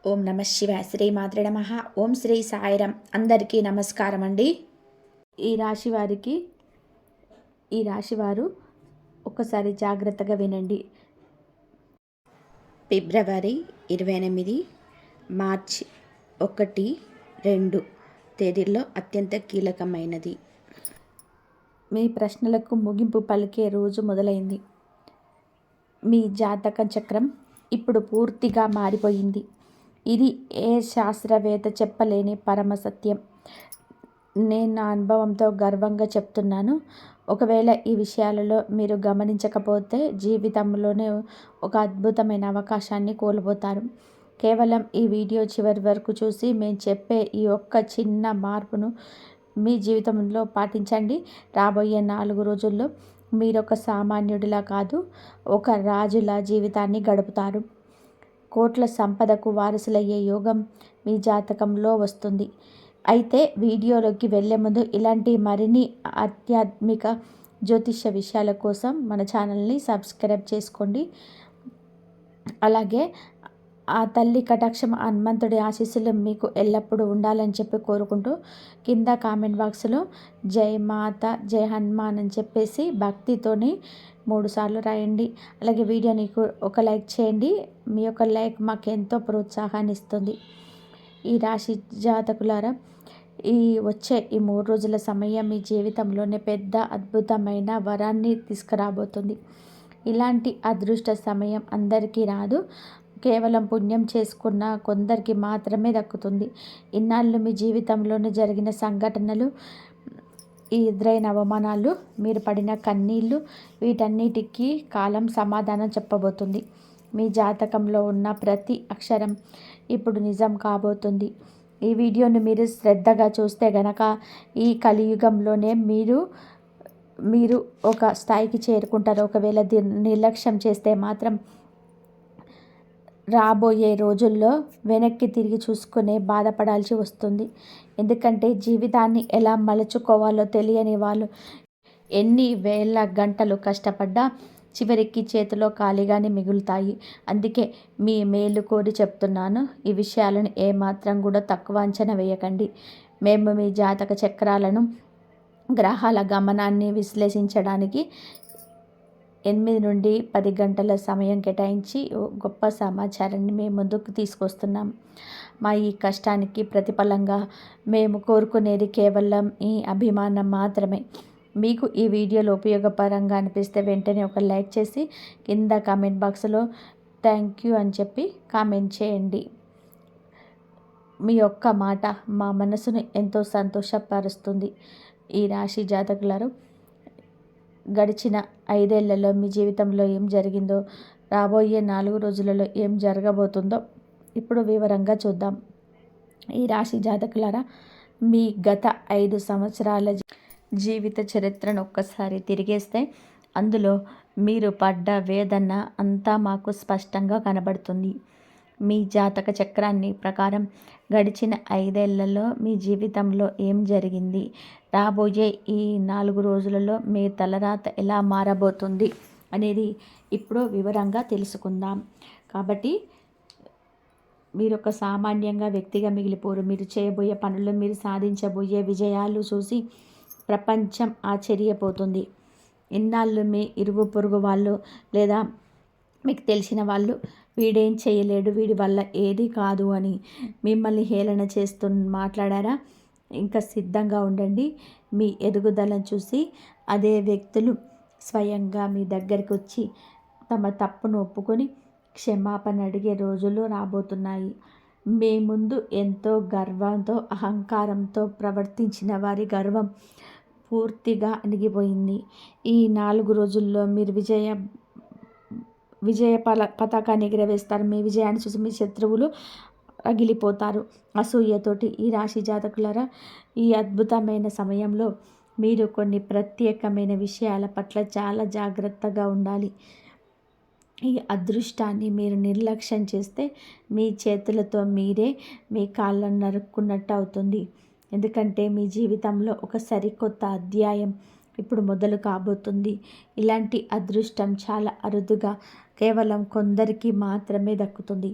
ఓం నమ శివాయ. శ్రీ మాత్రే నమః. ఓం శ్రీ సాయిరం. అందరికీ నమస్కారం అండి. ఈ రాశివారు ఒక్కసారి జాగ్రత్తగా వినండి. ఫిబ్రవరి 28, మార్చి 1, 2 తేదీల్లో అత్యంత కీలకమైనది. మీ ప్రశ్నలకు ముగింపు పలికే రోజు మొదలైంది. మీ జాతక చక్రం ఇప్పుడు పూర్తిగా మారిపోయింది. ఇది ఏ శాస్త్రవేత్త చెప్పలేని పరమ సత్యం. నేను నా అనుభవంతో గర్వంగా చెప్తున్నాను. ఒకవేళ ఈ విషయాలలో మీరు గమనించకపోతే జీవితంలోనే ఒక అద్భుతమైన అవకాశాన్ని కోల్పోతారు. కేవలం ఈ వీడియో చివరి వరకు చూసి మేము చెప్పే ఈ ఒక్క చిన్న మార్పును మీ జీవితంలో పాటించండి. రాబోయే 4 రోజుల్లో మీరొక సామాన్యుడిలా కాదు, ఒక రాజులా జీవితాన్ని గడుపుతారు. కోట్ల సంపదకు వారసులయ్యే యోగం మీ జాతకంలో వస్తుంది. అయితే వీడియోలోకి వెళ్ళే ముందు ఇలాంటి మరిన్ని ఆధ్యాత్మిక జ్యోతిష్య విషయాల కోసం మన ఛానల్ని సబ్స్క్రైబ్ చేసుకోండి. అలాగే ఆ తల్లి కటాక్షం, హనుమంతుడి ఆశీస్సులు మీకు ఎల్లప్పుడూ ఉండాలని చెప్పి కోరుకుంటూ కింద కామెంట్ బాక్స్లో జై మాత, జై హనుమాన్ అని చెప్పేసి భక్తితోని 3 సార్లు రాయండి. అలాగే వీడియోని ఒక లైక్ చేయండి. మీ యొక్క లైక్ మాకు ఎంతో ప్రోత్సాహాన్ని ఇస్తుంది. ఈ రాశి జాతకులారా, వచ్చే 3 రోజుల సమయం మీ జీవితంలోనే పెద్ద అద్భుతమైన వరాన్ని తీసుకురాబోతుంది. ఇలాంటి అదృష్ట సమయం అందరికీ రాదు. కేవలం పుణ్యం చేసుకున్న కొందరికి మాత్రమే దక్కుతుంది. ఇన్నాళ్ళు మీ జీవితంలోనే జరిగిన సంఘటనలు, ఈ ఎదురైన అవమానాలు, మీరు పడిన కన్నీళ్ళు, వీటన్నిటికీ కాలం సమాధానం చెప్పబోతుంది. మీ జాతకంలో ఉన్న ప్రతి అక్షరం ఇప్పుడు నిజం కాబోతుంది. ఈ వీడియోని మీరు శ్రద్ధగా చూస్తే గనక ఈ కలియుగంలోనే మీరు ఒక స్థాయికి చేరుకుంటారు. ఒకవేళ నిర్లక్ష్యం చేస్తే మాత్రం రాబోయే రోజుల్లో వెనక్కి తిరిగి చూసుకునే బాధపడాల్సి వస్తుంది. ఎందుకంటే జీవితాన్ని ఎలా మలుచుకోవాలో తెలియని వాళ్ళు ఎన్ని వేల గంటలు కష్టపడ్డా చివరికి చేతిలో ఖాళీగానే మిగులుతాయి. అందుకే మీ మేలు కోరి చెప్తున్నాను. ఈ విషయాలను ఏమాత్రం కూడా తక్కువ అంచనా వేయకండి. మేము మీ జాతక చక్రాలను, గ్రహాల గమనాన్ని విశ్లేషించడానికి 8 నుండి 10 గంటల సమయం కేటాయించి గొప్ప సమాచారాన్ని మేము ముందుకు తీసుకొస్తున్నాం. మా ఈ కష్టానికి ప్రతిఫలంగా మేము కోరుకునేది కేవలం ఈ అభిమానం మాత్రమే. మీకు ఈ వీడియోలో ఉపయోగపరంగా అనిపిస్తే వెంటనే ఒక లైక్ చేసి కింద కామెంట్ బాక్స్లో థ్యాంక్ యూ అని చెప్పి కామెంట్ చేయండి. మీ యొక్క మాట మా మనసును ఎంతో సంతోషపరుస్తుంది. ఈ రాశి జాతకులారు, గడిచిన 5 ఏళ్లలో మీ జీవితంలో ఏం జరిగిందో, రాబోయే 4 రోజులలో ఏం జరగబోతుందో ఇప్పుడు వివరంగా చూద్దాం. ఈ రాశి జాతకులారా, మీ గత 5 సంవత్సరాల జీవిత చరిత్రను ఒక్కసారి తిరిగేస్తే అందులో మీరు పడ్డ వేదన అంతా మాకు స్పష్టంగా కనబడుతుంది. మీ జాతక చక్రాన్ని ప్రకారం గడిచిన 5 ఏళ్లలో మీ జీవితంలో ఏం జరిగింది, రాబోయే ఈ 4 రోజులలో మీ తలరాత ఎలా మారబోతుంది అనేది ఇప్పుడు వివరంగా తెలుసుకుందాం. కాబట్టి మీరు ఒక సామాన్యంగా వ్యక్తిగా మిగిలిపోరు. మీరు చేయబోయే పనులు, మీరు సాధించబోయే విజయాలు చూసి ప్రపంచం ఆశ్చర్యపోతుంది. ఇన్నాళ్ళు మీ ఇరుగు పొరుగు వాళ్ళు లేదా మీకు తెలిసిన వాళ్ళు వీడేం చేయలేడు, వీడి వల్ల ఏది కాదు అని మిమ్మల్ని హేళన చేస్తూ మాట్లాడారా? ఇంకా సిద్ధంగా ఉండండి. మీ ఎదుగుదలను చూసి అదే వ్యక్తులు స్వయంగా మీ దగ్గరికి వచ్చి తమ తప్పును ఒప్పుకొని క్షమాపణ అడిగే రోజులు రాబోతున్నాయి. మీ ముందు ఎంతో గర్వంతో, అహంకారంతో ప్రవర్తించిన వారి గర్వం పూర్తిగా అణిగిపోయింది. ఈ 4 రోజుల్లో మీరు విజయ పతాకాన్ని ఎగరవేస్తారు. మీ విజయాన్ని చూసి మీ శత్రువులు రగిలిపోతారు అసూయతోటి. ఈ రాశి జాతకులారా, ఈ అద్భుతమైన సమయంలో మీరు కొన్ని ప్రత్యేకమైన విషయాల పట్ల చాలా జాగ్రత్తగా ఉండాలి. ఈ అదృష్టాన్ని మీరు నిర్లక్ష్యం చేస్తే మీ చేతులతో మీరే మీ కాళ్ళను నరుక్కున్నట్టు అవుతుంది. ఎందుకంటే మీ జీవితంలో ఒక సరికొత్త అధ్యాయం ఇప్పుడు మొదలు కాబోతుంది. ఇలాంటి అదృష్టం చాలా అరుదుగా కేవలం కొందరికి మాత్రమే దక్కుతుంది.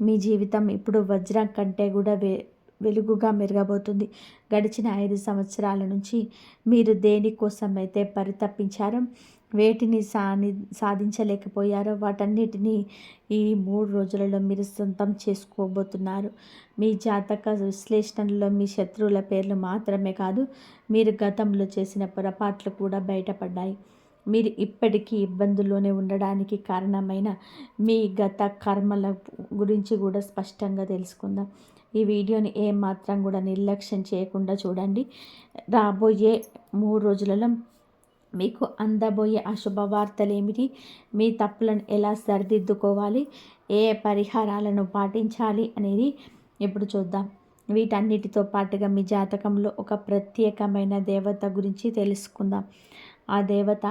మీ జీవితం ఇప్పుడు వజ్రం కంటే కూడా వెలుగుగా మెరగబోతుంది. గడిచిన 5 సంవత్సరాల నుంచి మీరు దేనికోసమైతే పరితపించారో, వేటిని సాధించలేకపోయారో వాటన్నిటినీ ఈ 3 రోజులలో మీరు సొంతం చేసుకోబోతున్నారు. మీ జాతక విశ్లేషణలో మీ శత్రువుల పేర్లు మాత్రమే కాదు, మీరు గతంలో చేసిన పొరపాట్లు కూడా బయటపడ్డాయి. మీరు ఇప్పటికీ ఇబ్బందుల్లోనే ఉండడానికి కారణమైన మీ గత కర్మల గురించి కూడా స్పష్టంగా తెలుసుకుందాం. ఈ వీడియోని ఏమాత్రం కూడా నిర్లక్ష్యం చేయకుండా చూడండి. రాబోయే 3 రోజులలో మీకు అందబోయే అశుభవార్తలు ఏమిటి, మీ తప్పులను ఎలా సరిదిద్దుకోవాలి, ఏ పరిహారాలను పాటించాలి అనేది ఇప్పుడు చూద్దాం. వీటన్నిటితో పాటుగా మీ జాతకంలో ఒక ప్రత్యేకమైన దేవత గురించి తెలుసుకుందాం. ఆ దేవత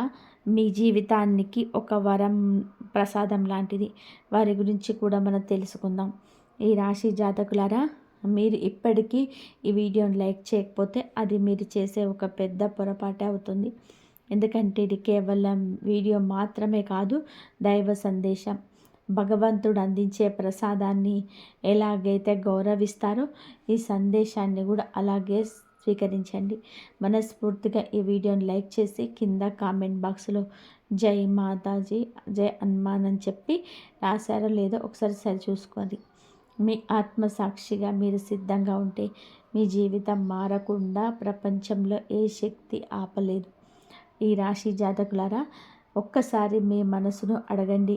మీ జీవితానికి ఒక వరం ప్రసాదం లాంటిది. వారి గురించి కూడా మనం తెలుసుకుందాం. ఈ రాశి జాతకులారా, మీరు ఇప్పటికీ ఈ వీడియోని లైక్ చేయకపోతే అది మీరు చేసే ఒక పెద్ద పొరపాటే అవుతుంది. ఎందుకంటే ఇది కేవలం వీడియో మాత్రమే కాదు, దైవ సందేశం. భగవంతుడు అందించే ప్రసాదాన్ని ఎలాగైతే గౌరవిస్తారో ఈ సందేశాన్ని కూడా అలాగే స్వీకరించండి. మనస్ఫూర్తిగా ఈ వీడియోని లైక్ చేసి కింద కామెంట్ బాక్స్లో జై మాతాజీ, జై హనుమాన్ అని చెప్పి రాశారో లేదో ఒకసారి సరి చూసుకోండి. మీ ఆత్మసాక్షిగా మీరు సిద్ధంగా ఉంటే మీ జీవితం మారకుండా ప్రపంచంలో ఏ శక్తి ఆపలేదు. ఈ రాశి జాతకులారా, ఒక్కసారి మీ మనసును అడగండి.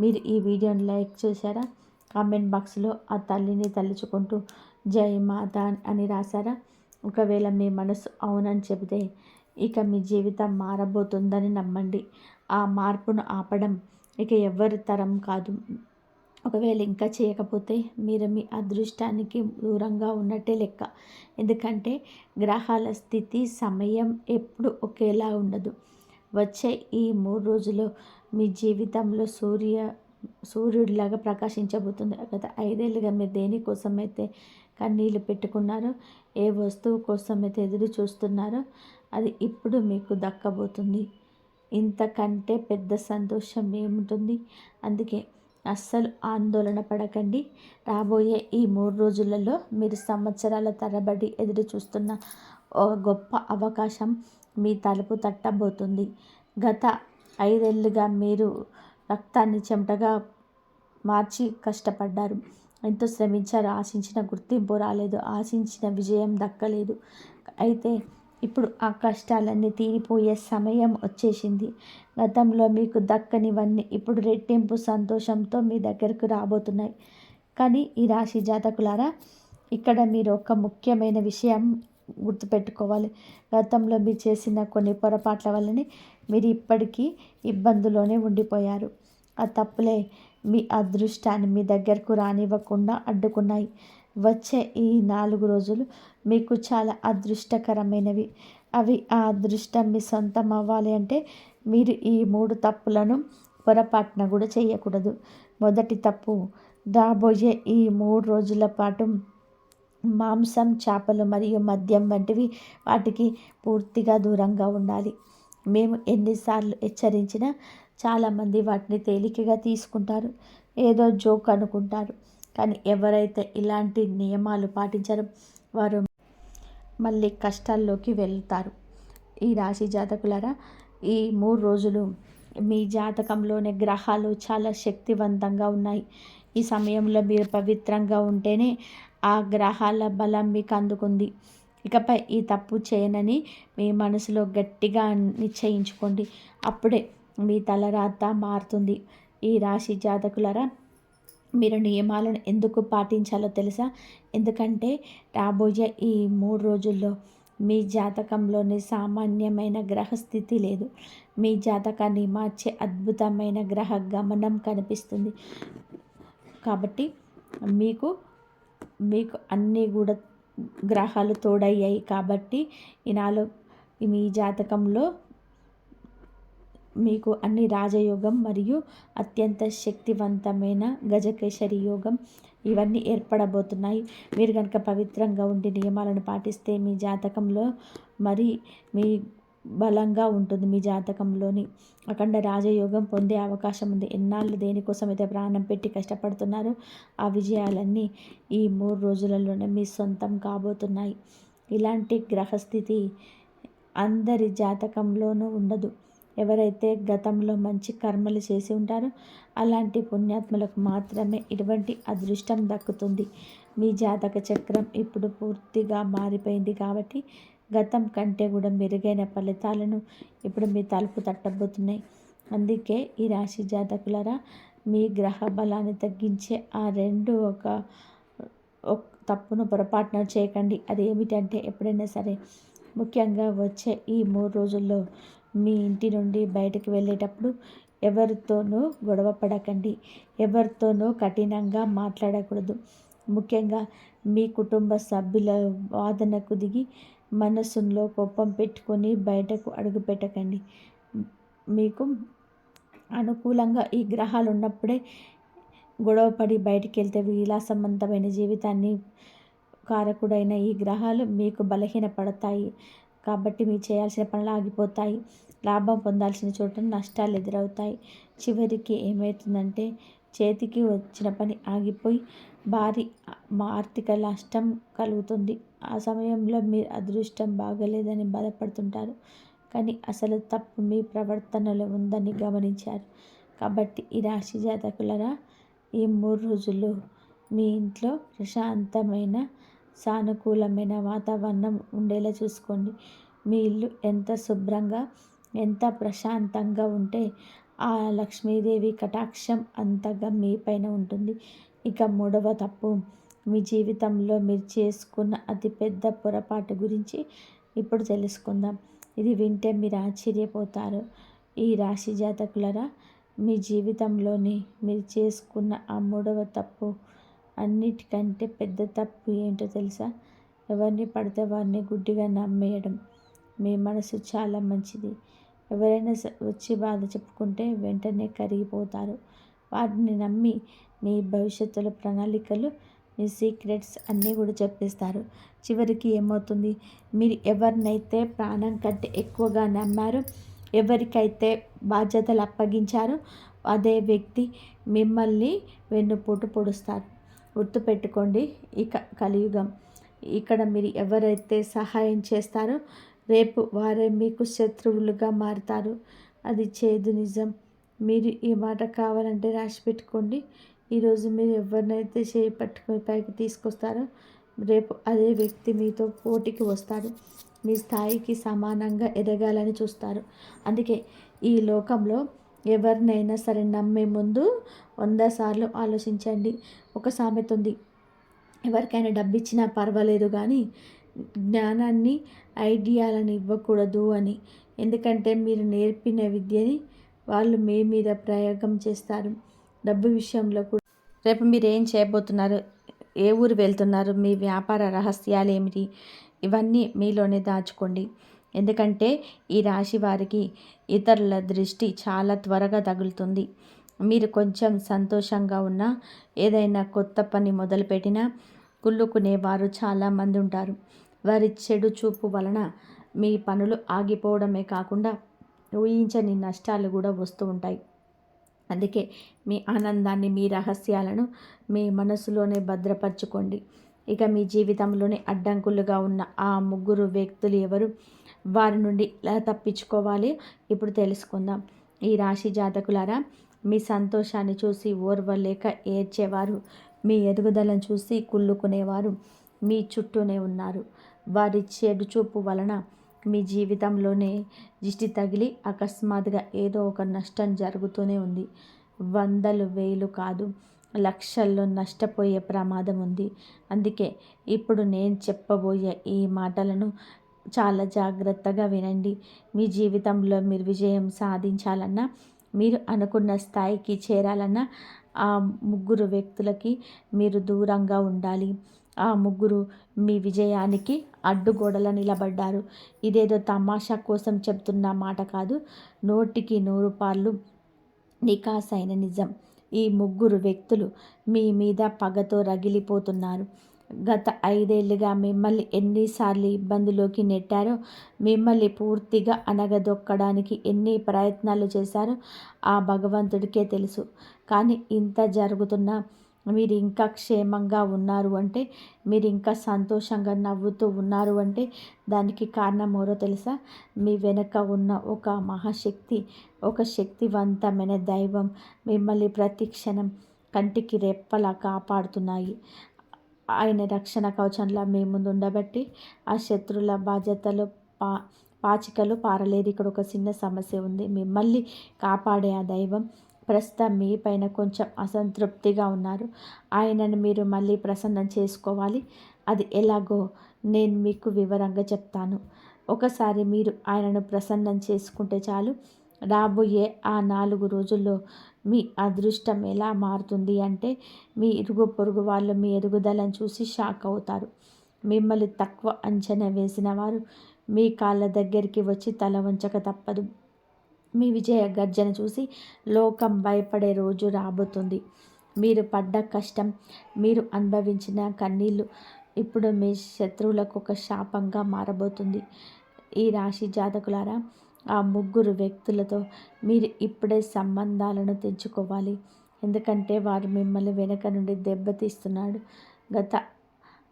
మీరు ఈ వీడియోని లైక్ చేశారా? కామెంట్ బాక్స్లో ఆ తల్లిని తలుచుకుంటూ జై మాతా అని రాశారా? ఒకవేళ మీ మనసు అవునని చెబితే ఇక మీ జీవితం మారబోతుందని నమ్మండి. ఆ మార్పును ఆపడం ఇక ఎవరి తరం కాదు. ఒకవేళ ఇంకా చేయకపోతే మీరు మీ అదృష్టానికి దూరంగా ఉన్నట్టే లెక్క. ఎందుకంటే గ్రహాల స్థితి, సమయం ఎప్పుడు ఒకేలా ఉండదు. వచ్చే ఈ 3 రోజులు మీ జీవితంలో సూర్యుడిలాగా ప్రకాశించబోతుంది. గత 5 ఏళ్ళుగా మీరు దేనికోసమైతే కన్నీళ్ళు పెట్టుకున్నారో, ఏ వస్తువు కోసమైతే ఎదురు చూస్తున్నారో అది ఇప్పుడు మీకు దక్కబోతుంది. ఇంతకంటే పెద్ద సంతోషం ఏముంటుంది? అందుకే అస్సలు ఆందోళన పడకండి. రాబోయే ఈ 3 రోజులలో మీరు సంవత్సరాల తరబడి ఎదురు చూస్తున్న ఒక గొప్ప అవకాశం మీ తలుపు తట్టబోతుంది. గత 5 ఏళ్ళుగా మీరు రక్తాన్ని చెమటగా మార్చి కష్టపడ్డారు. ఎంతో శ్రమించారు. ఆశించిన గుర్తింపు రాలేదు, ఆశించిన విజయం దక్కలేదు. అయితే ఇప్పుడు ఆ కష్టాలన్నీ తీరిపోయే సమయం వచ్చేసింది. గతంలో మీకు దక్కనివన్నీ ఇప్పుడు రెట్టింపు సంతోషంతో మీ దగ్గరకు రాబోతున్నాయి. కానీ ఈ రాశి జాతకులారా, ఇక్కడ మీరు ఒక ముఖ్యమైన విషయం గుర్తుపెట్టుకోవాలి. గతంలో మీరు చేసిన కొన్ని పొరపాట్ల వల్లనే మీరు ఇప్పటికీ ఇబ్బందులోనే ఉండిపోయారు. ఆ తప్పులే మీ అదృష్టాన్ని మీ దగ్గరకు రానివ్వకుండా అడ్డుకున్నాయి. వచ్చే ఈ 4 రోజులు మీకు చాలా అదృష్టకరమైనవి. ఆ అదృష్టం మీ సొంతం అవ్వాలి అంటే మీరు ఈ 3 తప్పులను పొరపాటున కూడా చేయకూడదు. మొదటి తప్పు, రాబోయే ఈ 3 రోజుల పాటు మాంసం, చేపలు మరియు మద్యం వంటివి వాటికి పూర్తిగా దూరంగా ఉండాలి. మేము ఎన్నిసార్లు హెచ్చరించినా చాలామంది వాటిని తేలికగా తీసుకుంటారు, ఏదో జోక్ అనుకుంటారు. కానీ ఎవరైతే ఇలాంటి నియమాలు పాటించారో వారు మళ్ళీ కష్టాల్లోకి వెళ్తారు. ఈ రాశి జాతకులారా, ఈ 3 రోజులు మీ జాతకంలోని గ్రహాలు చాలా శక్తివంతంగా ఉన్నాయి. ఈ సమయంలో మీరు పవిత్రంగా ఉంటేనే ఆ గ్రహాల బలం మీకు అందుకుంది. ఇకపై ఈ తప్పు చేయనని మీ మనసులో గట్టిగా నిశ్చయించుకోండి. అప్పుడే మీ తలరాత మారుతుంది. ఈ రాశి జాతకులారా, మీరు నియమాలను ఎందుకు పాటించాలో తెలుసా? ఎందుకంటే రాబోయే ఈ 3 రోజుల్లో మీ జాతకంలోని సామాన్యమైన గ్రహస్థితి లేదు. మీ జాతకాన్ని మార్చే అద్భుతమైన గ్రహ గమనం కనిపిస్తుంది. కాబట్టి మీకు అన్నీ కూడా గ్రహాలు తోడయ్యాయి. కాబట్టి మీ జాతకంలో మీకు అన్ని రాజయోగం మరియు అత్యంత శక్తివంతమైన గజకేసరి యోగం ఇవన్నీ ఏర్పడబోతున్నాయి. మీరు కనుక పవిత్రంగా ఉండి నియమాలను పాటిస్తే మీ జాతకంలో మీ బలంగా ఉంటుంది మీ జాతకంలోని. అఖండ రాజయోగం పొందే అవకాశం ఉంది. ఎన్నాళ్ళు దేనికోసం అయితే ప్రాణం పెట్టి కష్టపడుతున్నారో ఆ విజయాలన్నీ ఈ 3 రోజులలోనే మీ సొంతం కాబోతున్నాయి. ఇలాంటి గ్రహస్థితి అందరి జాతకంలోనూ ఉండదు. ఎవరైతే గతంలో మంచి కర్మలు చేసి ఉంటారో అలాంటి పుణ్యాత్ములకు మాత్రమే ఇటువంటి అదృష్టం దక్కుతుంది. మీ జాతక చక్రం ఇప్పుడు పూర్తిగా మారిపోయింది కాబట్టి గతం కంటే కూడా మెరుగైన ఫలితాలను ఇప్పుడు మీ తలుపు తట్టబోతున్నాయి. అందుకే ఈ రాశి జాతకులరా, మీ గ్రహ బలాన్ని తగ్గించే ఆ తప్పును పొరపాటున చేయకండి. అది ఏమిటంటే ఎప్పుడైనా సరే, ముఖ్యంగా వచ్చే ఈ 3 రోజుల్లో మీ ఇంటి నుండి బయటకు వెళ్ళేటప్పుడు ఎవరితోనూ గొడవ పడకండి. ఎవరితోనూ కఠినంగా మాట్లాడకూడదు. ముఖ్యంగా మీ కుటుంబ సభ్యుల వాదనకు దిగి మనసులో కోపం పెట్టుకొని బయటకు అడుగు పెట్టకండి. మీకు అనుకూలంగా ఈ గ్రహాలు ఉన్నప్పుడే గొడవపడి బయటికి వెళ్తే విలాసవంతమైన జీవితాన్ని కారకుడైన ఈ గ్రహాలు మీకు బలహీనపడతాయి. కాబట్టి మీరు చేయాల్సిన పనులు ఆగిపోతాయి. లాభం పొందాల్సిన చోట నష్టాలు ఎదురవుతాయి. చివరికి ఏమవుతుందంటే చేతికి వచ్చిన పని ఆగిపోయి భారీ ఆర్థిక నష్టం కలుగుతుంది. ఆ సమయంలో మీరు అదృష్టం బాగలేదని బాధపడుతుంటారు. కానీ అసలు తప్పు మీ ప్రవర్తనలో ఉందని గమనించారు. కాబట్టి ఈ రాశి జాతకులరా, ఈ 3 రోజులు మీ ఇంట్లో ప్రశాంతమైన సానుకూలమైన వాతావరణం ఉండేలా చూసుకోండి. మీ ఇల్లు ఎంత శుభ్రంగా ఎంత ప్రశాంతంగా ఉంటే ఆ లక్ష్మీదేవి కటాక్షం అంతగా మీ పైన ఉంటుంది. ఇక 3వ తప్పు, మీ జీవితంలో మీరు చేసుకున్న అతిపెద్ద పొరపాటు గురించి ఇప్పుడు తెలుసుకుందాం. ఇది వింటే మీరు ఆశ్చర్యపోతారు. ఈ రాశి జాతకులరా, మీ జీవితంలోని మీరు చేసుకున్న ఆ 3వ తప్పు అన్నిటికంటే పెద్ద తప్పు ఏంటో తెలుసా? ఎవరిని పడితే వారిని గుడ్డిగా నమ్మేయడం. మీ మనసు చాలా మంచిది. ఎవరైనా వచ్చి బాధ చెప్పుకుంటే వెంటనే కరిగిపోతారు. వాటిని నమ్మి మీ భవిష్యత్తులో ప్రణాళికలు, మీ సీక్రెట్స్ అన్నీ కూడా చెప్పేస్తారు. చివరికి ఏమవుతుంది? మీరు ఎవరినైతే ప్రాణం కంటే ఎక్కువగా నమ్మారో, ఎవరికైతే బాధ్యతలు అప్పగించారో అదే వ్యక్తి మిమ్మల్ని వెన్నుపోటు పొడుస్తారు. గుర్తుపెట్టుకోండి, ఇక కలియుగం. ఇక్కడ మీరు ఎవరైతే సహాయం చేస్తారో రేపు వారే మీకు శత్రువులుగా మారుతారు. అది చేదు నిజం. మీరు ఈ మాట కావాలంటే రాసి పెట్టుకోండి. ఈరోజు మీరు ఎవరినైతే చేయి పట్టుకొని పైకి తీసుకొస్తారో రేపు అదే వ్యక్తి మీతో పోటీకి వస్తాడు. మీ స్థాయికి సమానంగా ఎదగాలని చూస్తారు. అందుకే ఈ లోకంలో ఎవరినైనా సరే నమ్మే ముందు 100 సార్లు ఆలోచించండి. ఒక సామెత ఉంది, ఎవరికైనా డబ్బు ఇచ్చినా పర్వాలేదు కానీ జ్ఞానాన్ని, ఐడియాలను ఇవ్వకూడదు అని. ఎందుకంటే మీరు నేర్పిన విద్యని వాళ్ళు మీ మీద ప్రయోగం చేస్తారు. డబ్బు విషయంలో కూడా రేపు మీరు ఏం చేయబోతున్నారు, ఏ ఊరు వెళ్తున్నారు, మీ వ్యాపార రహస్యాలు ఏమిటి, ఇవన్నీ మీలోనే దాచుకోండి. ఎందుకంటే ఈ రాశి వారికి ఇతరుల దృష్టి చాలా త్వరగా తగులుతుంది. మీరు కొంచెం సంతోషంగా ఉన్నా, ఏదైనా కొత్త పని మొదలుపెట్టినా కుళ్ళుకునేవారు చాలామంది ఉంటారు. వారి చెడు చూపు వలన మీ పనులు ఆగిపోవడమే కాకుండా ఊహించని నష్టాలు కూడా వస్తూ ఉంటాయి. అందుకే మీ ఆనందాన్ని, మీ రహస్యాలను మీ మనసులోనే భద్రపరచుకోండి. ఇక మీ జీవితంలోనే అడ్డంకులుగా ఉన్న ఆ 3 వ్యక్తులు ఎవరు, వారి నుండి ఎలా తప్పించుకోవాలి ఇప్పుడు తెలుసుకుందాం. ఈ రాశి జాతకులారా, మీ సంతోషాన్ని చూసి ఓర్వలేక ఏడ్చేవారు, మీ ఎదుగుదలను చూసి కుళ్ళుకునేవారు మీ చుట్టూనే ఉన్నారు. వారి చెడు చూపు వలన మీ జీవితంలోనే దిష్టి తగిలి అకస్మాత్తుగా ఏదో ఒక నష్టం జరుగుతూనే ఉంది. వందలు, వేలు కాదు, లక్షల్లో నష్టపోయే ప్రమాదం ఉంది. అందుకే ఇప్పుడు నేను చెప్పబోయే ఈ మాటలను చాలా జాగ్రత్తగా వినండి. మీ జీవితంలో మీరు విజయం సాధించాలన్నా, మీరు అనుకున్న స్థాయికి చేరాలన్నా ఆ 3 వ్యక్తులకి మీరు దూరంగా ఉండాలి. ఆ 3 మీ విజయానికి అడ్డుగోడలా నిలబడ్డారు. ఇదేదో తమాషా కోసం చెప్తున్న మాట కాదు, 100కి 100 పాళ్ళు నికాసైన నిజం. ఈ 3 వ్యక్తులు మీ మీద పగతో రగిలిపోతున్నారు. గత 5 ఏళ్లుగా మిమ్మల్ని ఎన్నిసార్లు ఇబ్బందిలోకి నెట్టారో, మిమ్మల్ని పూర్తిగా అణగదొక్కడానికి ఎన్ని ప్రయత్నాలు చేశారో ఆ భగవంతుడికే తెలుసు. కానీ ఇంత జరుగుతున్నా మీరు ఇంకా క్షేమంగా ఉన్నారు అంటే, మీరు ఇంకా సంతోషంగా నవ్వుతూ ఉన్నారు అంటే దానికి కారణం ఎవరో తెలుసా? మీ వెనక ఉన్న ఒక మహాశక్తి, ఒక శక్తివంతమైన దైవం మిమ్మల్ని ప్రతి క్షణం కంటికి రెప్పలా కాపాడుతున్నాయి. ఆయన రక్షణ కవచంలా మీ ముందు ఉండబట్టి ఆ శత్రువుల బాధ్యతలు పా పాచికలు పారలేదు. ఇక్కడ ఒక చిన్న సమస్య ఉంది. మిమ్మల్ని కాపాడే ఆ దైవం ప్రస్తుతం మీ పైన కొంచెం అసంతృప్తిగా ఉన్నారు. ఆయనను మీరు మళ్ళీ ప్రసన్నం చేసుకోవాలి. అది ఎలాగో నేను మీకు వివరంగా చెప్తాను. ఒకసారి మీరు ఆయనను ప్రసన్నం చేసుకుంటే చాలు, రాబోయే ఆ 4 రోజుల్లో మీ అదృష్టం ఎలా మారుతుంది అంటే, మీ ఇరుగు పొరుగు వాళ్ళు మీ ఎదుగుదలను చూసి షాక్ అవుతారు. మిమ్మల్ని తక్కువ అంచనా వేసిన వారు మీ కాళ్ళ దగ్గరికి వచ్చి తల వంచక తప్పదు. మీ విజయ గర్జన చూసి లోకం భయపడే రోజు రాబోతుంది. మీరు పడ్డ కష్టం, మీరు అనుభవించిన కన్నీళ్ళు ఇప్పుడు మీ శత్రువులకు ఒక శాపంగా మారబోతుంది. ఈ రాశి జాతకులారా, ఆ 3 వ్యక్తులతో మీరు ఇప్పుడే సంబంధాలను తెంచుకోవాలి. ఎందుకంటే వారు మిమ్మల్ని వెనక నుండి దెబ్బతీస్తున్నాడు. గత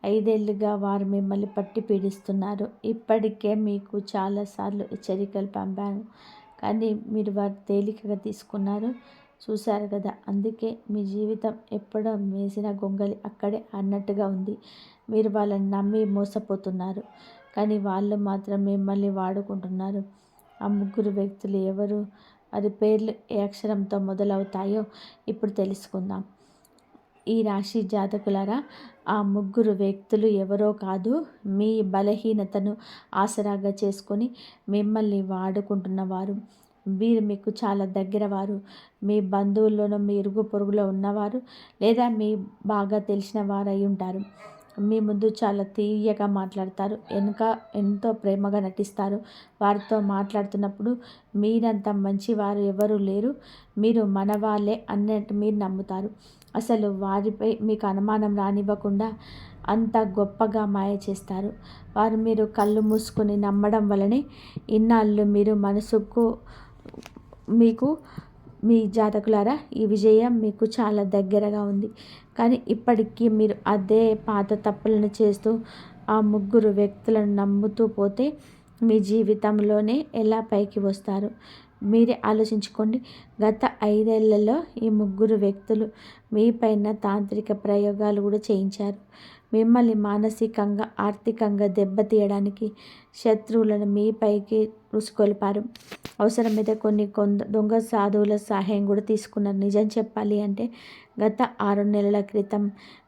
5 ఏళ్లుగా వారు మిమ్మల్ని పట్టి పీడిస్తున్నారు. ఇప్పటికే మీకు చాలాసార్లు హెచ్చరికలు పంపాను, కానీ మీరు వారు తేలికగా తీసుకున్నారు. చూశారు కదా, అందుకే మీ జీవితం ఎప్పుడో మేసిన గొంగలి అక్కడే అన్నట్టుగా ఉంది. మీరు వాళ్ళని నమ్మి మోసపోతున్నారు, కానీ వాళ్ళు మాత్రం మిమ్మల్ని వాడుకుంటున్నారు. ఆ 3 వ్యక్తులు ఎవరు? వారి పేర్లు ఏ అక్షరంతో మొదలవుతాయో ఇప్పుడు తెలుసుకుందాం. ఈ రాశి జాతకులారా, ఆ 3 వ్యక్తులు ఎవరో కాదు, మీ బలహీనతను ఆసరాగా చేసుకొని మిమ్మల్ని వాడుకుంటున్నవారు. వీరు మీకు చాలా దగ్గర వారు. మీ బంధువుల్లోనూ, మీ ఇరుగు పొరుగులో ఉన్నవారు, లేదా మీ బాగా తెలిసిన వారు అయి ఉంటారు. మీ ముందు చాలా తీయగా మాట్లాడతారు, వెనుక ఎంతో ప్రేమగా నటిస్తారు. వారితో మాట్లాడుతున్నప్పుడు మీరంత మంచివారు ఎవరు లేరు, మీరు మనవాళ్ళే అన్నట్టు మీరు నమ్ముతారు. అసలు వారిపై మీకు అనుమానం రానివ్వకుండా అంత గొప్పగా మాయ చేస్తారు. వారు మీరు కళ్ళు మూసుకొని నమ్మడం వలనే ఇన్నాళ్ళు మీరు మనసుకు మీకు మీ జాతకులారా, ఈ విజయం మీకు చాలా దగ్గరగా ఉంది. కానీ ఇప్పటికీ మీరు అదే పాత తప్పులను చేస్తూ ఆ 3 వ్యక్తులను నమ్ముతూ పోతే మీ జీవితంలోనే ఎలా పైకి వస్తారు? మీరే ఆలోచించుకోండి. గత 5 ఏళ్లలో ఈ 3 వ్యక్తులు మీ పైన తాంత్రిక ప్రయోగాలు కూడా చేయించారు. మిమ్మల్ని మానసికంగా, ఆర్థికంగా దెబ్బతీయడానికి శత్రువులను మీ పైకి ఉసుకొల్పారు. అవసరమైతే కొన్ని దొంగ సాధువుల సహాయం కూడా తీసుకున్నారు. నిజం చెప్పాలి అంటే గత 6 నెలల క్రితం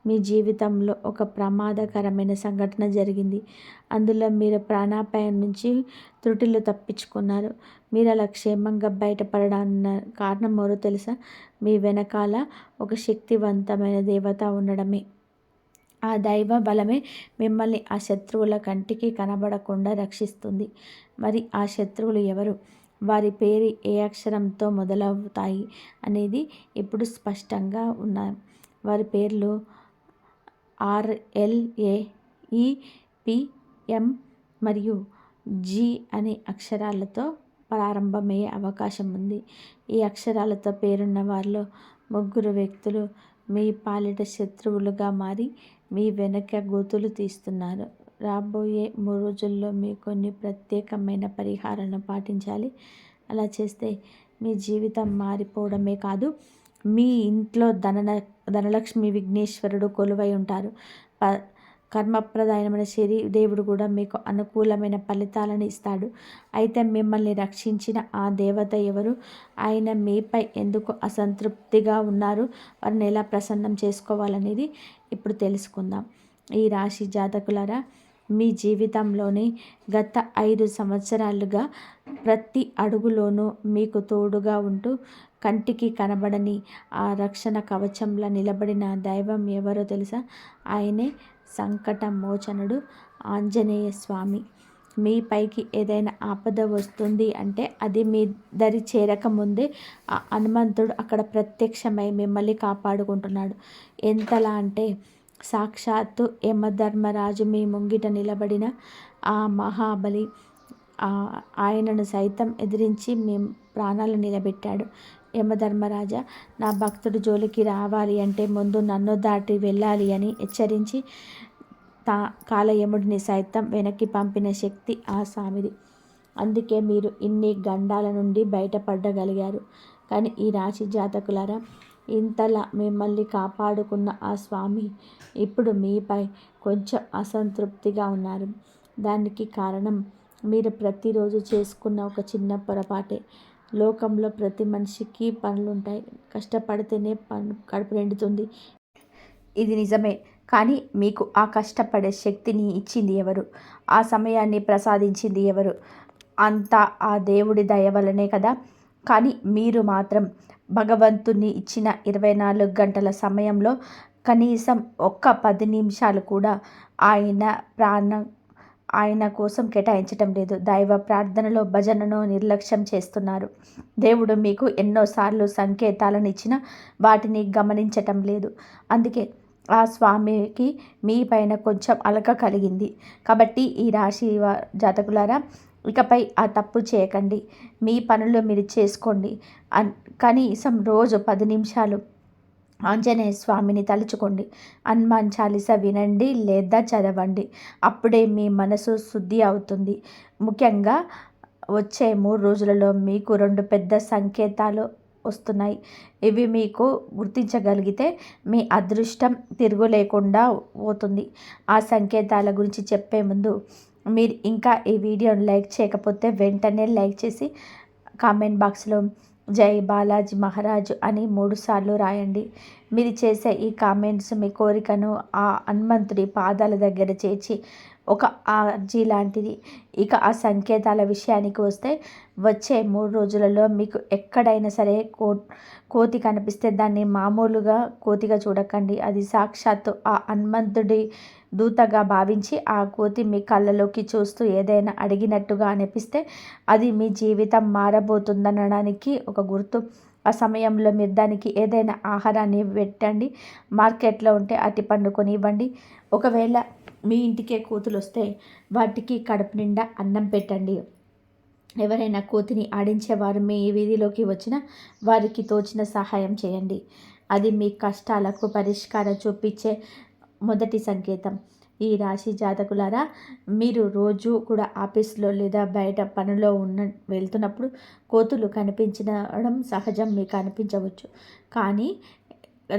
మీ జీవితంలో ఒక ప్రమాదకరమైన సంఘటన జరిగింది. అందులో మీరు ప్రాణాపాయం నుంచి త్రుటిలో తప్పించుకున్నారు. మీరు అలా క్షేమంగా బయటపడడానికి కారణం ఎవరో తెలుసా? మీ వెనకాల ఒక శక్తివంతమైన దేవత ఉండడమే. ఆ దైవ బలమే మిమ్మల్ని ఆ శత్రువుల కంటికి కనబడకుండా రక్షిస్తుంది. మరి ఆ శత్రువులు ఎవరు? వారి పేరు ఏ అక్షరంతో మొదలవుతాయి అనేది ఇప్పుడు స్పష్టంగా ఉన్నాయి. వారి పేర్లు RLAEPM మరియు G అనే అక్షరాలతో ప్రారంభమయ్యే అవకాశం ఉంది. ఈ అక్షరాలతో పేరున్న వారిలో 3 వ్యక్తులు మీ పాలిట శత్రువులుగా మారి మీ వెనక గోతులు తీస్తున్నారు. రాబోయే 3 రోజుల్లో మీరు కొన్ని ప్రత్యేకమైన పరిహారాలను పాటించాలి. అలా చేస్తే మీ జీవితం మారిపోవడమే కాదు, మీ ఇంట్లో ధనలక్ష్మి విఘ్నేశ్వరుడు కొలువై ఉంటారు. కర్మప్రధానమైన దేవుడు కూడా మీకు అనుకూలమైన ఫలితాలను ఇస్తాడు. అయితే మిమ్మల్ని రక్షించిన ఆ దేవత ఎవరు? ఆయన మీపై ఎందుకు అసంతృప్తిగా ఉన్నారు? వారిని ఎలా ప్రసన్నం చేసుకోవాలనేది ఇప్పుడు తెలుసుకుందాం. ఈ రాశి జాతకులారా, మీ జీవితంలోని గత 5 సంవత్సరాలుగా ప్రతి అడుగులోనూ మీకు తోడుగా ఉంటూ కంటికి కనబడని ఆ రక్షణ కవచంలా నిలబడిన దైవం ఎవరో తెలుసా? ఆయనే సంకట మోచనుడు ఆంజనేయ స్వామి. మీ పైకి ఏదైనా ఆపద వస్తుంది అంటే అది మీ దరి చేరకముందే ఆ హనుమంతుడు అక్కడ ప్రత్యక్షమై మిమ్మల్ని కాపాడుకుంటున్నాడు. ఎంతలా అంటే సాక్షాత్తు యమధర్మరాజు మీ ముంగిట నిలబడిన ఆ మహాబలి ఆయనను సైతం ఎదిరించి మేము ప్రాణాలు నిలబెట్టాడు. యమధర్మరాజా, నా భక్తుడు జోలికి రావాలి అంటే ముందు నన్ను దాటి వెళ్ళాలి అని హెచ్చరించి కాలయముడిని సైతం వెనక్కి పంపిన శక్తి ఆ స్వామిది. అందుకే మీరు ఇన్ని గండాల నుండి బయటపడగలిగారు. కానీ ఈ రాశి జాతకులారా, ఇంతలా మిమ్మల్ని కాపాడుకున్న ఆ స్వామి ఇప్పుడు మీపై కొంచెం అసంతృప్తిగా ఉన్నారు. దానికి కారణం మీరు ప్రతిరోజు చేసుకున్న ఒక చిన్న పొరపాటే. లోకంలో ప్రతి మనిషికి పనులుంటాయి. కష్టపడితేనే కడుపు నిండుతుంది. ఇది నిజమే. కానీ మీకు ఆ కష్టపడే శక్తిని ఇచ్చింది ఎవరు? ఆ సమయాన్ని ప్రసాదించింది ఎవరు? అంతా ఆ దేవుడి దయ వల్లనే కదా. కానీ మీరు మాత్రం భగవంతుని ఇచ్చిన 24 గంటల సమయంలో కనీసం ఒక్క 10 నిమిషాలు కూడా ఆయన కోసం కేటాయించటం లేదు. దైవ ప్రార్థనలో, భజనను నిర్లక్ష్యం చేస్తున్నారు. దేవుడు మీకు ఎన్నోసార్లు సంకేతాలను ఇచ్చినా వాటిని గమనించటం లేదు. అందుకే ఆ స్వామికి మీ పైన కొంచెం అలక కలిగింది. కాబట్టి ఈ రాశి జాతకులారా, ఇకపై ఆ తప్పు చేయకండి. మీ పనులు మీరు చేసుకోండి. కనీసం రోజు 10 నిమిషాలు ఆంజనేయ స్వామిని తలుచుకోండి. హనుమాన్ చాలీసా వినండి లేదా చదవండి. అప్పుడే మీ మనసు శుద్ధి అవుతుంది. ముఖ్యంగా వచ్చే 3 రోజులలో మీకు 2 పెద్ద సంకేతాలు వస్తున్నాయి. ఇవి మీకు గుర్తించగలిగితే మీ అదృష్టం తిరుగులేకుండా పోతుంది. ఆ సంకేతాల గురించి చెప్పే ముందు మీరు ఇంకా ఈ వీడియోని లైక్ చేయకపోతే వెంటనే లైక్ చేసి కామెంట్ బాక్స్లో జై బాలాజీ మహారాజు అని 3 సార్లు రాయండి. మీరు చేసే ఈ కామెంట్స్ మీ కోరికను ఆ హనుమంతుడి పాదాల దగ్గర చేర్చి ఒక అర్జీ లాంటిది. ఇక ఆ సంకేతాల విషయానికి వస్తే, వచ్చే 3 రోజులలో మీకు ఎక్కడైనా సరే కోతి కనిపిస్తే దాన్ని మామూలుగా కోతిగా చూడకండి. అది సాక్షాత్తు ఆ హనుమంతుడి దూతగా భావించి ఆ కోతి మీ కళ్ళలోకి చూస్తూ ఏదైనా అడిగినట్టుగా అనిపిస్తే అది మీ జీవితం మారబోతుందనడానికి ఒక గుర్తు. ఆ సమయంలో మీరు దానికి ఏదైనా ఆహారాన్ని పెట్టండి. మార్కెట్లో ఉంటే అరటిపండు కొనివ్వండి. ఒకవేళ మీ ఇంటికే కోతులు వస్తే వాటికి కడుపు నిండా అన్నం పెట్టండి. ఎవరైనా కోతిని ఆడించేవారు మీ వీధిలోకి వచ్చినా వారికి తోచిన సహాయం చేయండి. అది మీ కష్టాలకు పరిష్కారం చూపించే మొదటి సంకేతం. ఈ రాశి జాతకులారా, మీరు రోజు కూడా ఆఫీస్లో లేదా బయట పనిలో వెళ్తున్నప్పుడు కోతులు కనిపించడం సహజం. మీకు అనిపించవచ్చు. కానీ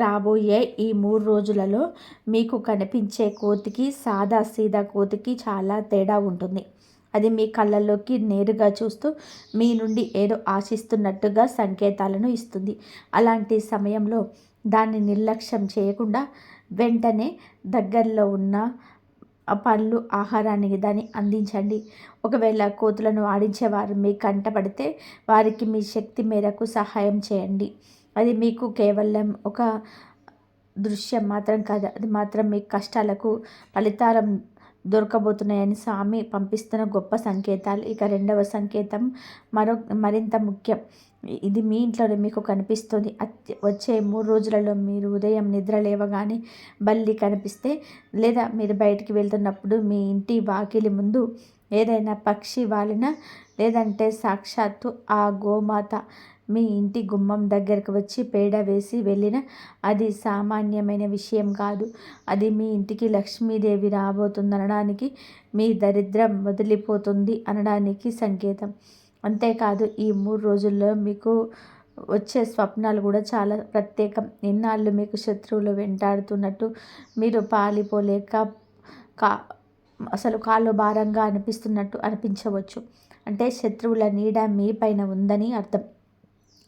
రాబోయే ఈ 3 రోజులలో మీకు కనిపించే కోతికి సాదా సీదా కోతికి చాలా తేడా ఉంటుంది. అది మీ కళ్ళల్లోకి నేరుగా చూస్తూ మీ నుండి ఏదో ఆశిస్తున్నట్టుగా సంకేతాలను ఇస్తుంది. అలాంటి సమయంలో దాన్ని నిర్లక్ష్యం చేయకుండా వెంటనే దగ్గరలో ఉన్న పళ్ళు, ఆహారాన్ని దాన్ని అందించండి. ఒకవేళ కోతులను ఆడించేవారు మీ కంటపడితే వారికి మీ శక్తి మేరకు సహాయం చేయండి. అది మీకు కేవలం ఒక దృశ్యం మాత్రం కాదు. అది మాత్రం మీ కష్టాలకు ఫలితాలం దొరకబోతున్నాయని స్వామి పంపిస్తున్న గొప్ప సంకేతాలు. ఇక 2వ సంకేతం మరింత ముఖ్యం. ఇది మీ ఇంట్లోనే మీకు కనిపిస్తుంది. వచ్చే 3 రోజులలో మీరు ఉదయం నిద్ర లేవగానే బల్లి కనిపిస్తే, లేదా మీరు బయటికి వెళ్తున్నప్పుడు మీ ఇంటి వాకిలి ముందు ఏదైనా పక్షి వాలినా, లేదంటే సాక్షాత్తు ఆ గోమాత మీ ఇంటి గుమ్మం దగ్గరకు వచ్చి పేడ వేసి వెళ్ళిన, అది సామాన్యమైన విషయం కాదు. అది మీ ఇంటికి లక్ష్మీదేవి రాబోతుందనడానికి, మీ దరిద్రం వదిలిపోతుంది అనడానికి సంకేతం. అంతేకాదు, ఈ 3 రోజుల్లో మీకు వచ్చే స్వప్నాలు కూడా చాలా ప్రత్యేకం. ఇన్నాళ్ళు మీకు శత్రువులు వెంటాడుతున్నట్టు, మీరు పాలిపోలేక అసలు కాళ్ళు భారంగా అనిపిస్తున్నట్టు అనిపించవచ్చు. అంటే శత్రువుల నీడ మీ పైన ఉందని అర్థం.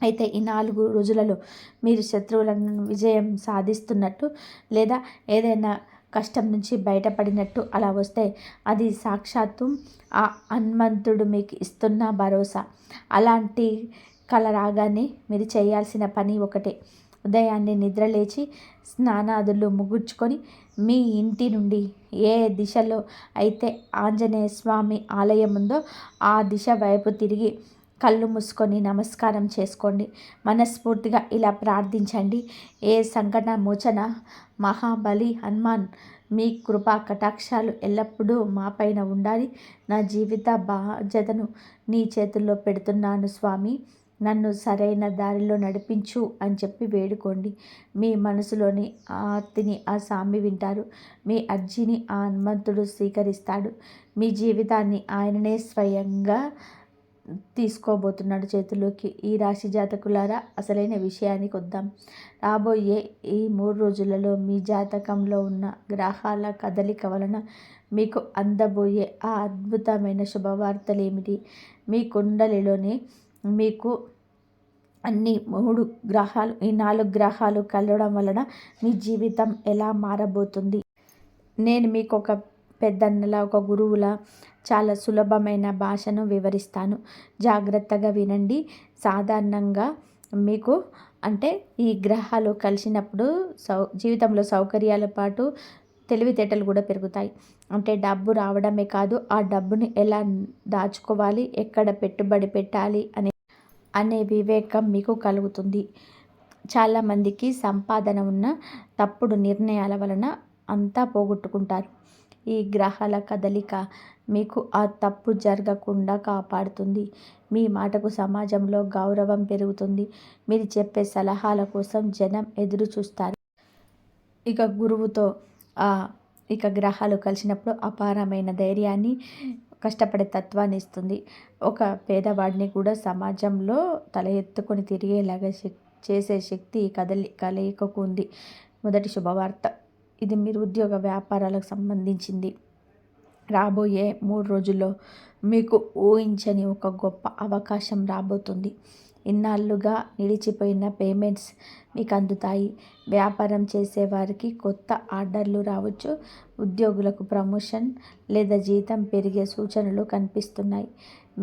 అయితే ఈ 4 రోజులలో మీరు శత్రువులను విజయం సాధిస్తున్నట్టు, లేదా ఏదైనా కష్టం నుంచి బయటపడినట్టు అలా వస్తే అది సాక్షాత్తు ఆ హనుమంతుడు మీకు ఇస్తున్న భరోసా. అలాంటి కల రాగానే మీరు చేయాల్సిన పని ఒకటే. ఉదయాన్నే నిద్రలేచి స్నానాదులు ముగించుకొని మీ ఇంటి నుండి ఏ దిశలో అయితే ఆంజనేయ స్వామి ఆలయం ఉందో ఆ దిశ వైపు తిరిగి కళ్ళు మూసుకొని నమస్కారం చేసుకోండి. మనస్ఫూర్తిగా ఇలా ప్రార్థించండి. ఏ సంకట మోచన మహాబలి హనుమాన్ మీ కృపా కటాక్షాలు ఎల్లప్పుడూ మాపైన ఉండాలి. నా జీవిత బాధ్యతను నీ చేతుల్లో పెడుతున్నాను స్వామి, నన్ను సరైన దారిలో నడిపించు అని చెప్పి వేడుకోండి. మీ మనసులోని ఆర్తిని ఆ స్వామి వింటారు. మీ అర్జీని ఆ హనుమంతుడు స్వీకరిస్తాడు. మీ జీవితాన్ని ఆయననే స్వయంగా తీసుకోబోతున్నాడు చేతిలోకి. ఈ రాశి జాతకులారా, అసలైన విషయానికి వద్దాం. రాబోయే ఈ 3 రోజులలో మీ జాతకంలో ఉన్న గ్రహాల కదలిక వలన మీకు అందబోయే ఆ అద్భుతమైన శుభవార్తలు ఏమిటి? మీ కుండలిలోనే మీకు అన్ని 3 గ్రహాలు, ఈ 4 గ్రహాలు కలవడం వలన మీ జీవితం ఎలా మారబోతుంది? నేను మీకు ఒక పెద్దన్నలా, ఒక గురువులా చాలా సులభమైన భాషను వివరిస్తాను. జాగ్రత్తగా వినండి. సాధారణంగా మీకు అంటే ఈ గ్రహాలు కలిసినప్పుడు జీవితంలో సౌకర్యాల పాటు తెలివితేటలు కూడా పెరుగుతాయి. అంటే డబ్బు రావడమే కాదు, ఆ డబ్బుని ఎలా దాచుకోవాలి, ఎక్కడ పెట్టుబడి పెట్టాలి అనే వివేకం మీకు కలుగుతుంది. చాలామందికి సంపాదన ఉన్న తప్పుడు నిర్ణయాల వలన అంతా పోగొట్టుకుంటారు. ఈ గ్రహాల కదలిక మీకు ఆ తప్పు జరగకుండా కాపాడుతుంది. మీ మాటకు సమాజంలో గౌరవం పెరుగుతుంది. మీరు చెప్పే సలహాల కోసం జనం ఎదురు చూస్తారు. ఇక గురువుతో ఇక గ్రహాలు కలిసినప్పుడు అపారమైన ధైర్యాన్ని, కష్టపడే తత్వాన్ని ఇస్తుంది. ఒక పేదవాడిని కూడా సమాజంలో తల ఎత్తుకొని తిరిగేలాగా చేసే శక్తి ఈ కలయికకు ఉంది. మొదటి శుభవార్త, ఇది మీరు ఉద్యోగ వ్యాపారాలకు సంబంధించింది. రాబోయే 3 రోజుల్లో మీకు ఊహించని ఒక గొప్ప అవకాశం రాబోతుంది. ఇన్నాళ్ళుగా నిలిచిపోయిన పేమెంట్స్ మీకు అందుతాయి. వ్యాపారం చేసేవారికి కొత్త ఆర్డర్లు రావచ్చు. ఉద్యోగులకు ప్రమోషన్ లేదా జీతం పెరిగే సూచనలు కనిపిస్తున్నాయి.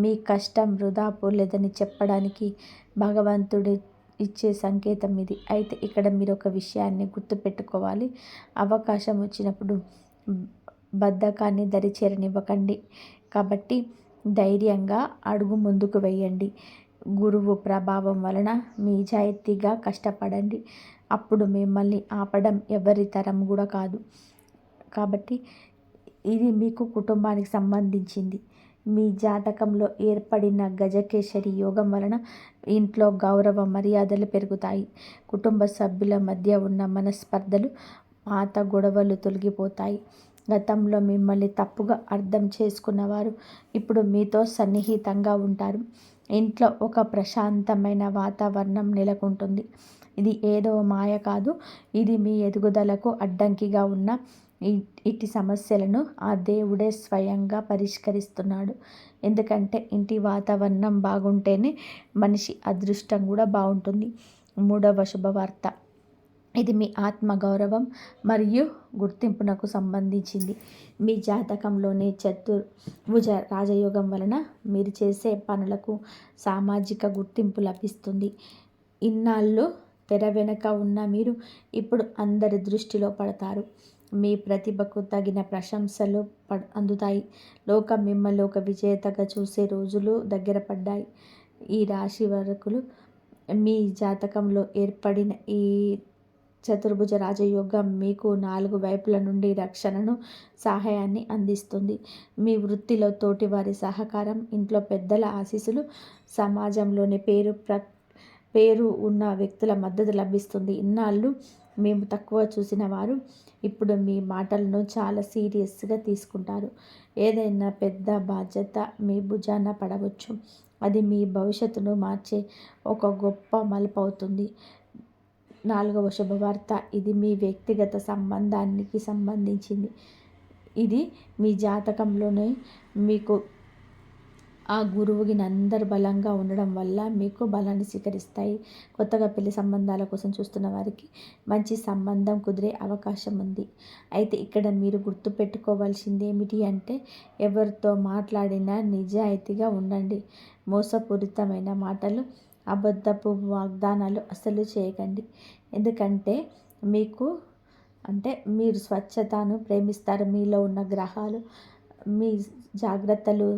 మీ కష్టం వృధా పోలేదని చెప్పడానికి భగవంతుడి ఇచ్చే సంకేతం ఇది. అయితే ఇక్కడ మీరు ఒక విషయాన్ని గుర్తుపెట్టుకోవాలి. అవకాశం వచ్చినప్పుడు బద్ధకాన్ని దరిచేరనివ్వకండి. కాబట్టి ధైర్యంగా అడుగు ముందుకు వేయండి. గురువు ప్రభావం వలన నిజాయితీగా కష్టపడండి. అప్పుడు మిమ్మల్ని ఆపడం ఎవరి తరం కూడా కాదు. కాబట్టి ఇది మీకు కుటుంబానికి సంబంధించింది. మీ జాతకంలో ఏర్పడిన గజకేసరి యోగం వలన ఇంట్లో గౌరవ మర్యాదలు పెరుగుతాయి. కుటుంబ సభ్యుల మధ్య ఉన్న మనస్పర్ధలు, పాత గొడవలు తొలగిపోతాయి. గతంలో మిమ్మల్ని తప్పుగా అర్థం చేసుకున్నవారు ఇప్పుడు మీతో సన్నిహితంగా ఉంటారు. ఇంట్లో ఒక ప్రశాంతమైన వాతావరణం నెలకొంటుంది. ఇది ఏదో మాయ కాదు. ఇది మీ ఎదుగుదలకు అడ్డంకిగా ఉన్న ఇట్టి సమస్యలను ఆ దేవుడే స్వయంగా పరిష్కరిస్తున్నాడు. ఎందుకంటే ఇంటి వాతావరణం బాగుంటేనే మనిషి అదృష్టం కూడా బాగుంటుంది. 3వ శుభవార్త, ఇది మీ ఆత్మగౌరవం మరియు గుర్తింపునకు సంబంధించింది. మీ జాతకంలోని చతుర్భుజ రాజయోగం వలన మీరు చేసే పనులకు సామాజిక గుర్తింపు లభిస్తుంది. ఇన్నాళ్ళు తెర వెనుక ఉన్న మీరు ఇప్పుడు అందరి దృష్టిలో పడతారు. మీ ప్రతిభకు తగిన ప్రశంసలు అందుతాయి. లోకం మిమ్మల్ని ఒక విజేతగా చూసే రోజులు దగ్గర పడ్డాయి. ఈ రాశి వరకులు మీ జాతకంలో ఏర్పడిన ఈ చతుర్భుజ రాజయోగం మీకు 4 వైపుల నుండి రక్షణను, సహాయాన్ని అందిస్తుంది. మీ వృత్తిలో తోటివారి సహకారం, ఇంట్లో పెద్దల ఆశీస్సులు, సమాజంలోని పేరు ఉన్న వ్యక్తుల మద్దతు లభిస్తుంది. ఇన్నాళ్ళు మేము తక్కువ చూసిన వారు ఇప్పుడు మీ మాటలను చాలా సీరియస్గా తీసుకుంటారు. ఏదైనా పెద్ద బాధ్యత మీ భుజాన పడవచ్చు. అది మీ భవిష్యత్తును మార్చే ఒక గొప్ప మలుపు అవుతుంది. 4వ శుభవార్త, ఇది మీ వ్యక్తిగత సంబంధానికి సంబంధించింది. ఇది మీ జాతకంలోనే మీకు ఆ గురువుకి అందరు బలంగా ఉండడం వల్ల మీకు బలాన్ని స్వీకరిస్తాయి. కొత్తగా పెళ్లి సంబంధాల కోసం చూస్తున్న వారికి మంచి సంబంధం కుదిరే అవకాశం ఉంది. అయితే ఇక్కడ మీరు గుర్తుపెట్టుకోవాల్సింది ఏమిటి అంటే, ఎవరితో మాట్లాడినా నిజాయితీగా ఉండండి. మోసపూరితమైన మాటలు, అబద్ధపు వాగ్దానాలు అస్సలు చేయకండి. ఎందుకంటే మీరు స్వచ్ఛతను ప్రేమిస్తారు. మీలో ఉన్న గ్రహాలు మీ జాగ్రత్తలు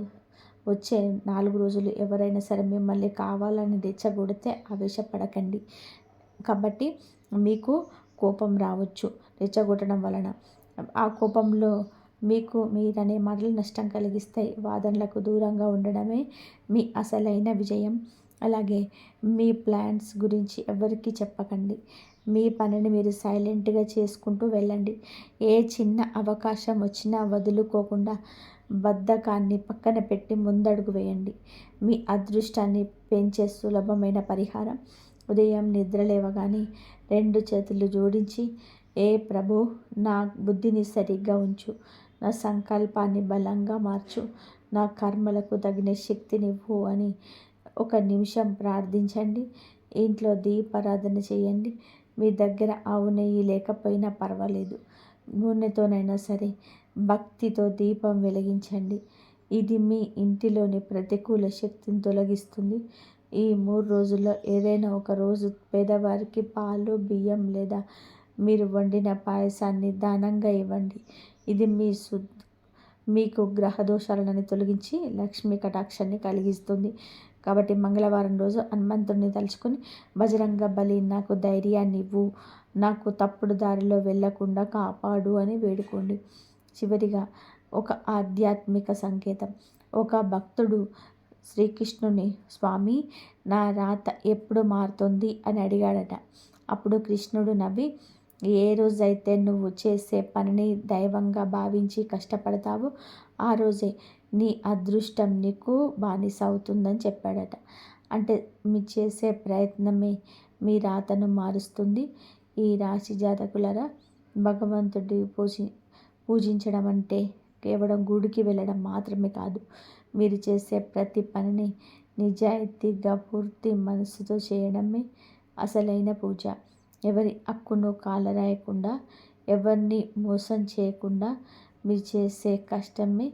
వచ్చే 4 రోజులు ఎవరైనా సరే మిమ్మల్ని కావాలని రెచ్చగొడితే ఆవేశపడకండి. కాబట్టి మీకు కోపం రావచ్చు రెచ్చగొట్టడం వలన. ఆ కోపంలో మీకు మీరనే మాటలు నష్టం కలిగిస్తాయి. వాదనలకు దూరంగా ఉండడమే మీ అసలైన విజయం. అలాగే మీ ప్లాన్స్ గురించి ఎవరికీ చెప్పకండి. మీ పనిని మీరు సైలెంట్గా చేసుకుంటూ వెళ్ళండి. ఏ చిన్న అవకాశం వచ్చినా వదులుకోకుండా బద్ధకాన్ని పక్కన పెట్టి ముందడుగు వేయండి. మీ అదృష్టాన్ని పెంచే సులభమైన పరిహారం ఉదయం నిద్ర లేవగానే 2 చేతులు జోడించి, ఏ ప్రభు, నా బుద్ధిని సరిగ్గా ఉంచు, నా సంకల్పాన్ని బలంగా మార్చు, నా కర్మలకు తగిన శక్తినివ్వు అని 1 నిమిషం ప్రార్థించండి. ఇంట్లో దీపారాధన చేయండి. మీ దగ్గర ఆవు నెయ్యి లేకపోయినా పర్వాలేదు, నూనెతోనైనా సరే భక్తితో దీపం వెలిగించండి. ఇది మీ ఇంటిలోని ప్రతికూల శక్తిని తొలగిస్తుంది. ఈ 3 రోజుల్లో ఏదైనా ఒక రోజు పేదవారికి పాలు, బియ్యం లేదా మీరు వండిన పాయసాన్ని దానంగా ఇవ్వండి. ఇది మీకు గ్రహ దోషాలను తొలగించి లక్ష్మీ కటాక్షాన్ని కలిగిస్తుంది. కాబట్టి మంగళవారం రోజు హనుమంతుడిని తలుచుకొని, బజరంగ బలి, నాకు ధైర్యాన్ని ఇవ్వు, నాకు తప్పుడు దారిలో వెళ్ళకుండా కాపాడు అని వేడుకోండి. చివరిగా ఒక ఆధ్యాత్మిక సంకేతం. ఒక భక్తుడు శ్రీకృష్ణుని, స్వామి, నా రాత ఎప్పుడు మారుతుంది అని అడిగాడట. అప్పుడు కృష్ణుడు నవ్వి, ఏ రోజైతే నువ్వు చేసే పనిని దైవంగా భావించి కష్టపడతావో ఆ రోజే నీ అదృష్టం నీకు బానిస అవుతుందని చెప్పాడట. అంటే మీ చేసే ప్రయత్నమే మీ రాతను మారుస్తుంది. ఈ రాశి జాతకులరా, భగవంతుడి పూజించడం అంటే కేవలం గుడికి వెళ్ళడం మాత్రమే కాదు. మీరు చేసే ప్రతి పనిని నిజాయితీగా పూర్తి మనసుతో చేయడమే అసలైన పూజ. ఎవరి హక్కును కాలరాయకుండా, ఎవరిని మోసం చేయకుండా మీరు చేసే కష్టమే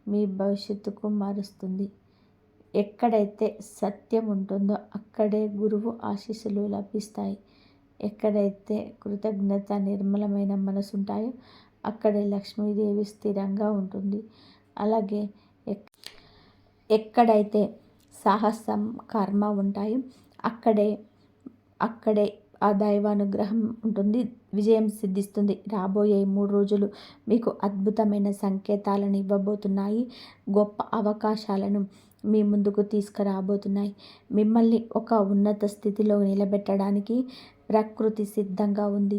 మీ భవిష్యత్తుకు మారుస్తుంది. ఎక్కడైతే సత్యం ఉంటుందో అక్కడే గురువు ఆశీస్సులు లభిస్తాయి. ఎక్కడైతే కృతజ్ఞత, నిర్మలమైన మనసు ఉంటాయో అక్కడే లక్ష్మీదేవి స్థిరంగా ఉంటుంది. అలాగే ఎక్కడైతే సాహసం, కర్మ ఉంటాయో అక్కడే ఆ దైవానుగ్రహం ఉంటుంది, విజయం సిద్ధిస్తుంది. రాబోయే 3 రోజులు మీకు అద్భుతమైన సంకేతాలను ఇవ్వబోతున్నాయి. గొప్ప అవకాశాలను మీ ముందుకు తీసుకురాబోతున్నాయి. మిమ్మల్ని ఒక ఉన్నత స్థితిలో నిలబెట్టడానికి ప్రకృతి సిద్ధంగా ఉంది.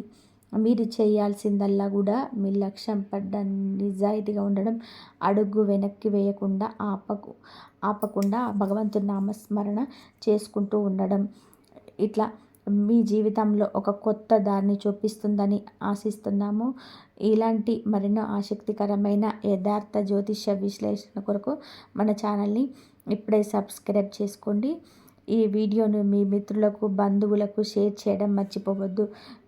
మీరు చేయాల్సిందల్లా కూడా మీ లక్ష్యం పడ్డ నిజాయితీగా ఉండడం, అడుగు వెనక్కి వేయకుండా ఆపకుండా భగవంతుని నామస్మరణ చేసుకుంటూ ఉండడం. ఇట్లా మీ జీవితంలో ఒక కొత్త దారిని చూపిస్తుందని ఆశిస్తున్నాము. ఇలాంటి మరెన్నో ఆసక్తికరమైన యథార్థ జ్యోతిష విశ్లేషణ కొరకు మన ఛానల్ని ఇప్పుడే సబ్స్క్రైబ్ చేసుకోండి. ఈ వీడియోను మీ మిత్రులకు, బంధువులకు షేర్ చేయడం మర్చిపోవద్దు.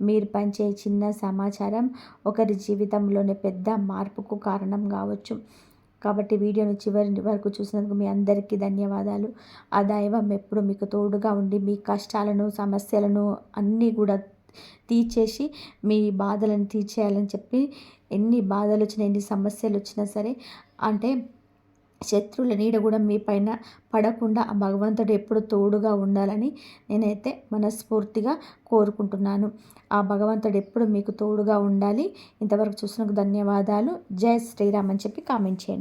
మీరు పంచే చిన్న సమాచారం ఒకరి జీవితంలోనే పెద్ద మార్పుకు కారణం కావచ్చు. కాబట్టి వీడియోను చివరి వరకు చూసినందుకు మీ అందరికీ ధన్యవాదాలు. ఆ దైవం ఎప్పుడు మీకు తోడుగా ఉండి మీ కష్టాలను, సమస్యలను అన్నీ కూడా తీర్చేసి మీ బాధలను తీర్చేయాలని చెప్పి, ఎన్ని బాధలు వచ్చినా, ఎన్ని సమస్యలు వచ్చినా సరే, అంటే శత్రువుల నీడ కూడా మీ పైన పడకుండా ఆ భగవంతుడు ఎప్పుడు తోడుగా ఉండాలని నేనైతే మనస్ఫూర్తిగా కోరుకుంటున్నాను. ఆ భగవంతుడు ఎప్పుడు మీకు తోడుగా ఉండాలి. ఇంతవరకు చూసినందుకు ధన్యవాదాలు. జై శ్రీరామ్ అని చెప్పి కామెంట్ చేయండి.